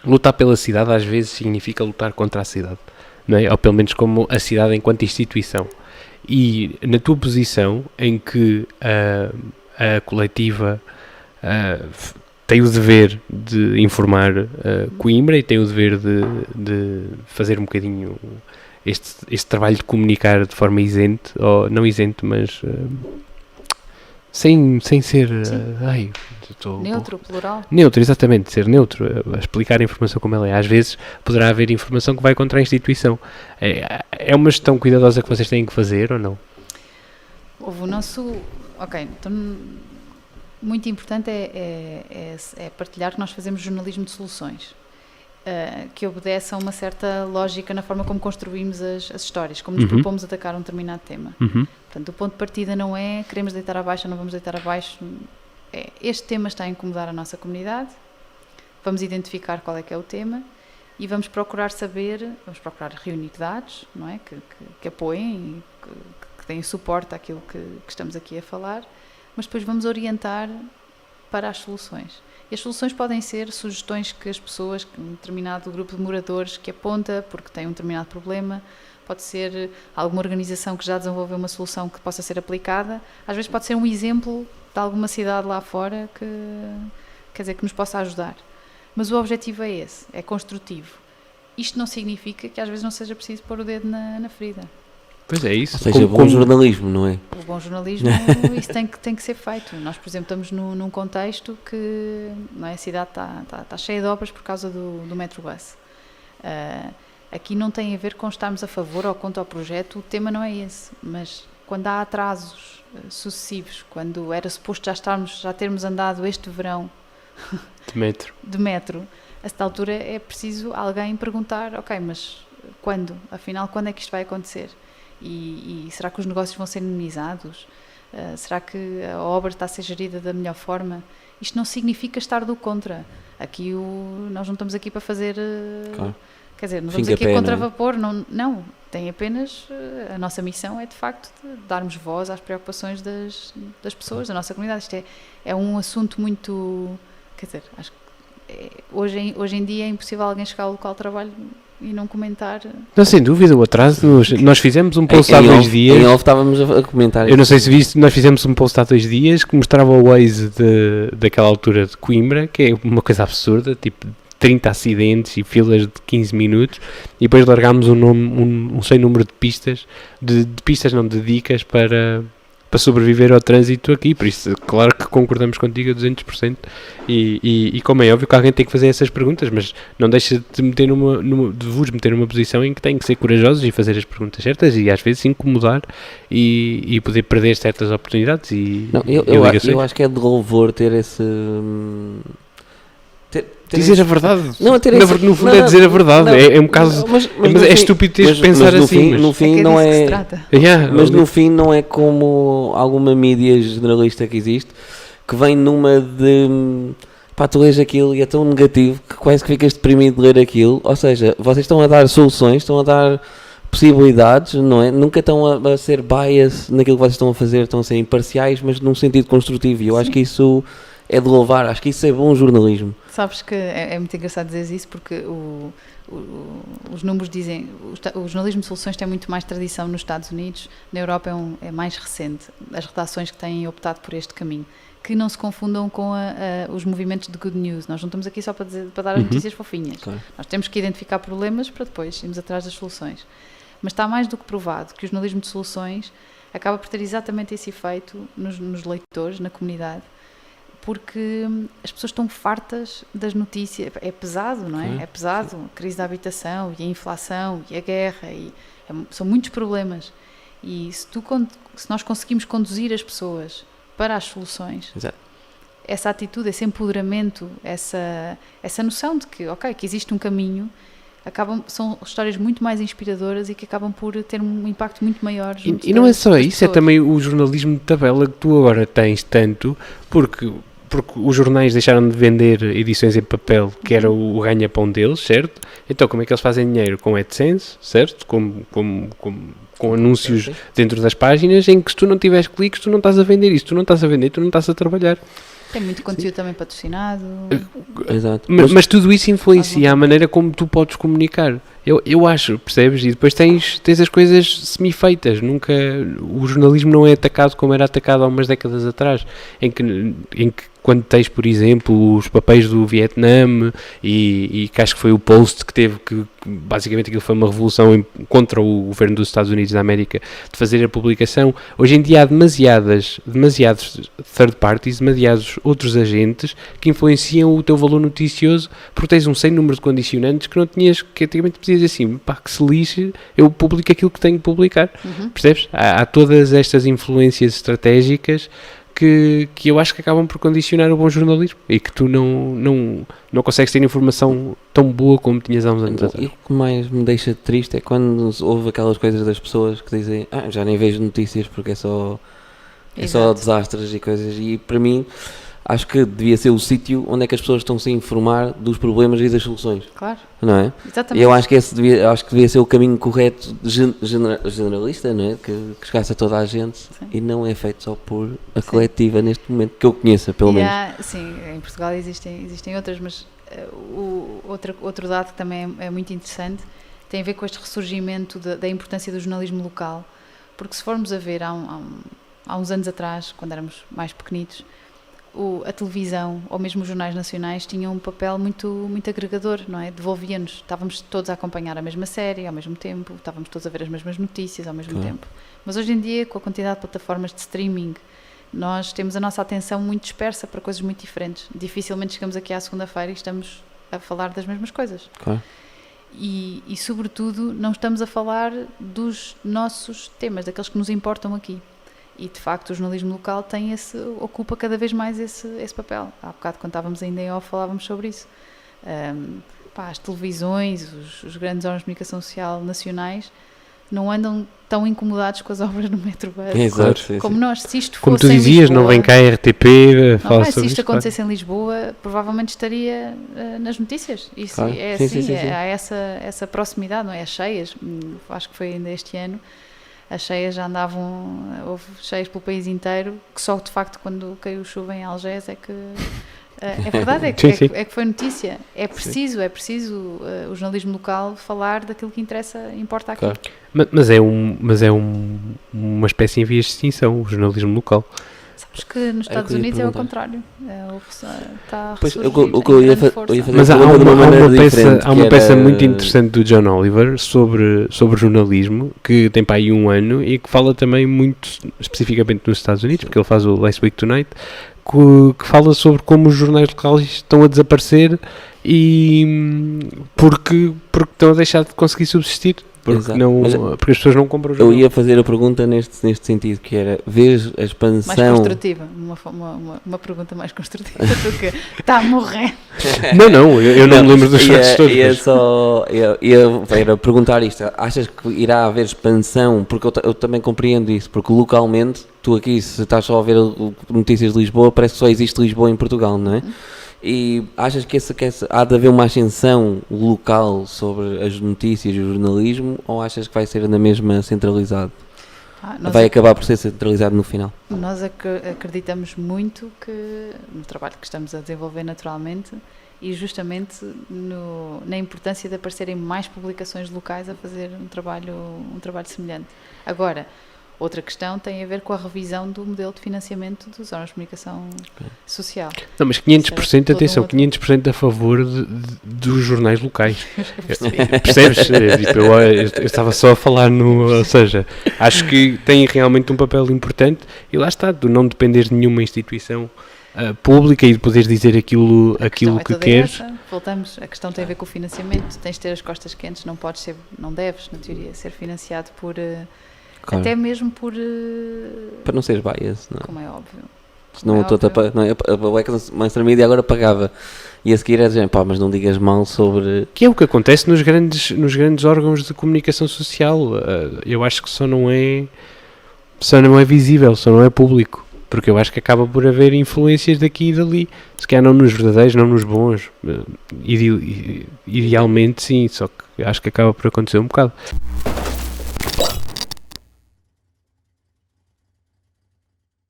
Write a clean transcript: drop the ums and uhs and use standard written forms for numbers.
lutar pela cidade às vezes significa lutar contra a cidade, não é? Ou pelo menos como a cidade enquanto instituição. E na tua posição em que a coletiva tem o dever de informar Coimbra e tem o dever de fazer um bocadinho este trabalho de comunicar de forma isente, ou não isente, mas sem ser neutro, plural. Neutro, exatamente, ser neutro, a explicar a informação como ela é. Às vezes poderá haver informação que vai contra a instituição. É uma gestão cuidadosa que vocês têm que fazer ou não? Houve o nosso... Ok, então muito importante é partilhar que nós fazemos jornalismo de soluções, que obedece a uma certa lógica na forma como construímos as histórias, como nos propomos atacar um determinado tema. Portanto, o ponto de partida não é queremos deitar abaixo ou não vamos deitar abaixo, este tema está a incomodar a nossa comunidade, vamos identificar qual é que é o tema e vamos procurar reunir dados, não é? que apoiem, que deem suporte àquilo que estamos aqui a falar, mas depois vamos orientar para as soluções. E as soluções podem ser sugestões que as pessoas, um determinado grupo de moradores que aponta porque tem um determinado problema, pode ser alguma organização que já desenvolveu uma solução que possa ser aplicada, às vezes pode ser um exemplo de alguma cidade lá fora que nos possa ajudar. Mas o objetivo é esse, é construtivo. Isto não significa que às vezes não seja preciso pôr o dedo na ferida. Pois é isso. Ou seja, bom jornalismo, não é? O bom jornalismo, isso tem que ser feito. Nós, por exemplo, estamos num contexto que não é, a cidade está cheia de obras por causa do Metrobus. Aqui não tem a ver com estarmos a favor ou contra o projeto, o tema não é esse. Mas quando há atrasos sucessivos, quando era suposto já termos andado este verão de metro, a certa altura é preciso alguém perguntar, ok, mas quando? Afinal, quando é que isto vai acontecer? E será que os negócios vão ser minimizados? Será que a obra está a ser gerida da melhor forma? Isto não significa estar do contra. Aqui nós não estamos aqui para fazer... Claro. Quer dizer, não estamos aqui a contravapor. Não, tem apenas... A nossa missão é, de facto, de darmos voz às preocupações das pessoas, da nossa comunidade. Isto é um assunto muito... Quer dizer, acho que hoje em dia é impossível alguém chegar ao local de trabalho e não comentar. Não, sem dúvida, o atraso. Nós fizemos um post há 2 dias. Em off estávamos a comentar. Eu não sei se viste, nós fizemos um post há 2 dias que mostrava o Waze daquela altura de Coimbra, que é uma coisa absurda, tipo 30 acidentes e filas de 15 minutos, e depois largámos um sem número de pistas, de dicas para sobreviver ao trânsito aqui. Por isso, claro que concordamos contigo a 200%, e como é óbvio que alguém tem que fazer essas perguntas, mas não deixa de vos meter numa posição em que têm que ser corajosos e fazer as perguntas certas e às vezes incomodar e poder perder certas oportunidades eu acho que é de louvor ter esse... dizer a verdade. No fundo é dizer a verdade. É um caso. Mas é estúpido teres de pensar assim. No fim não é. Mas no fim não é como alguma mídia generalista que existe, que vem numa de. Pá, tu lês aquilo e é tão negativo que quase que ficas deprimido de ler aquilo. Ou seja, vocês estão a dar soluções, estão a dar possibilidades, não é? Nunca estão a ser bias naquilo que vocês estão a fazer, estão a ser imparciais, mas num sentido construtivo. E eu acho que isso é de louvar, acho que isso é bom jornalismo. Sabes que é muito engraçado dizer isso, porque os números dizem, o jornalismo de soluções tem muito mais tradição nos Estados Unidos, na Europa é mais recente, as redações que têm optado por este caminho, que não se confundam com os movimentos de good news. Nós não estamos aqui só para dar as notícias fofinhas. Claro. Nós temos que identificar problemas para depois irmos atrás das soluções. Mas está mais do que provado que o jornalismo de soluções acaba por ter exatamente esse efeito nos leitores, na comunidade, porque as pessoas estão fartas das notícias. É pesado, não é? Sim. É pesado. A crise da habitação e a inflação e a guerra. São muitos problemas. E se nós conseguimos conduzir as pessoas para as soluções, exato, essa atitude, esse empoderamento, essa noção de que, que existe um caminho, são histórias muito mais inspiradoras e que acabam por ter um impacto muito maior. E não é só isso, é também o jornalismo de tabela que tu agora tens tanto, porque os jornais deixaram de vender edições em papel, que era o ganha-pão deles, certo? Então como é que eles fazem dinheiro? Com AdSense, certo? Com anúncios dentro das páginas, em que se tu não tiveres cliques, tu não estás a vender isso, tu não estás a vender, tu não estás a trabalhar. Tem muito conteúdo também patrocinado. Exato. Mas tudo isso influencia a maneira como tu podes comunicar. Eu acho, percebes? E depois tens as coisas semi-feitas. Nunca, o jornalismo não é atacado como era atacado há umas décadas atrás, em que quando tens, por exemplo, os papéis do Vietnã e que acho que foi o Post que teve que, basicamente aquilo foi uma revolução contra o governo dos Estados Unidos da América, de fazer a publicação. Hoje em dia há demasiados third parties, demasiados outros agentes que influenciam o teu valor noticioso, porque tens um sem número de condicionantes que não tinhas, que antigamente dizer assim, pá, que se lixe, eu publico aquilo que tenho que publicar, percebes? Há todas estas influências estratégicas que eu acho que acabam por condicionar o bom jornalismo e que tu não consegues ter informação tão boa como tinhas há uns anos atrás. E o que mais me deixa triste é quando houve aquelas coisas das pessoas que dizem já nem vejo notícias porque é só desastres e coisas, e para mim acho que devia ser o sítio onde é que as pessoas estão-se a informar dos problemas e das soluções. Claro. Não é? Exatamente. E eu acho que devia ser o caminho correto generalista, não é? Que chegasse a toda a gente. Sim. E não é feito só por a coletiva neste momento, que eu conheça, pelo menos. Sim, em Portugal existem outras, mas outro dado que também é muito interessante tem a ver com este ressurgimento da importância do jornalismo local, porque se formos a ver há uns anos atrás, quando éramos mais pequenitos, a televisão ou mesmo os jornais nacionais tinham um papel muito, muito agregador, não é? Devolvia-nos, estávamos todos a acompanhar a mesma série ao mesmo tempo, estávamos todos a ver as mesmas notícias ao mesmo tempo. Mas hoje em dia, com a quantidade de plataformas de streaming, nós temos a nossa atenção muito dispersa para coisas muito diferentes. Dificilmente chegamos aqui à segunda-feira e estamos a falar das mesmas coisas. Claro. E sobretudo, não estamos a falar dos nossos temas, daqueles que nos importam aqui. E de facto o jornalismo local ocupa cada vez mais esse papel. Há bocado, quando estávamos ainda em off, falávamos sobre isso. As televisões, os grandes órgãos de comunicação social nacionais não andam tão incomodados com as obras no Metrobus. Exato, como nós. Se isto como fosse tu dizias, Lisboa, não vem cá a RTP falar sobre se isto isto, acontecesse em Lisboa, provavelmente estaria nas notícias. Isso é assim, há essa proximidade, não é? As cheias, acho que foi ainda este ano. As cheias já houve cheias pelo país inteiro, que só de facto quando caiu chuva em Algés é que... É verdade, é que foi notícia. É preciso o jornalismo local falar daquilo que importa aqui. Claro. Mas é uma espécie em vias de extinção, o jornalismo local. Sabes que nos Estados Unidos é o contrário. Está a ressurgir, o que eu ia fazer. Mas há uma peça muito interessante do John Oliver sobre jornalismo, que tem para aí um ano e que fala também muito especificamente nos Estados Unidos, porque ele faz o Last Week Tonight, que fala sobre como os jornais locais estão a desaparecer e porque estão a deixar de conseguir subsistir. Porque as pessoas não compram o jornal. Eu ia fazer a pergunta neste sentido, que era, vês a expansão... Mais construtiva, uma pergunta mais construtiva do que está a morrer. Eu não me lembro dos fatos todos. Ia perguntar isto, achas que irá haver expansão? Porque eu também compreendo isso, porque localmente, tu aqui, se estás só a ver notícias de Lisboa, parece que só existe Lisboa em Portugal, não é? E achas que há de haver uma ascensão local sobre as notícias e o jornalismo, ou achas que vai ser na mesma centralizado? Vai acabar por ser centralizado no final? Nós acreditamos muito no trabalho que estamos a desenvolver naturalmente e justamente na importância de aparecerem mais publicações locais a fazer um trabalho semelhante. Agora, outra questão tem a ver com a revisão do modelo de financiamento dos órgãos de comunicação social. Não, mas 500%, atenção, 500% a favor dos jornais locais. Percebes? Eu estava só a falar ou seja, acho que tem realmente um papel importante e lá está, de não depender de nenhuma instituição pública e de poderes dizer aquilo que queres. Voltamos, a questão tem a ver com o financiamento, tens de ter as costas quentes, não deves, na teoria, ser financiado por... Claro. Até mesmo para não seres bias, não é? Como é óbvio. Senão a Westminster Media agora pagava. E a seguir é dizer, mas não digas mal sobre... Que é o que acontece nos grandes órgãos de comunicação social. Eu acho que só não é visível, só não é público. Porque eu acho que acaba por haver influências daqui e dali. Se calhar não nos verdadeiros, não nos bons. Idealmente sim, só que acho que acaba por acontecer um bocado.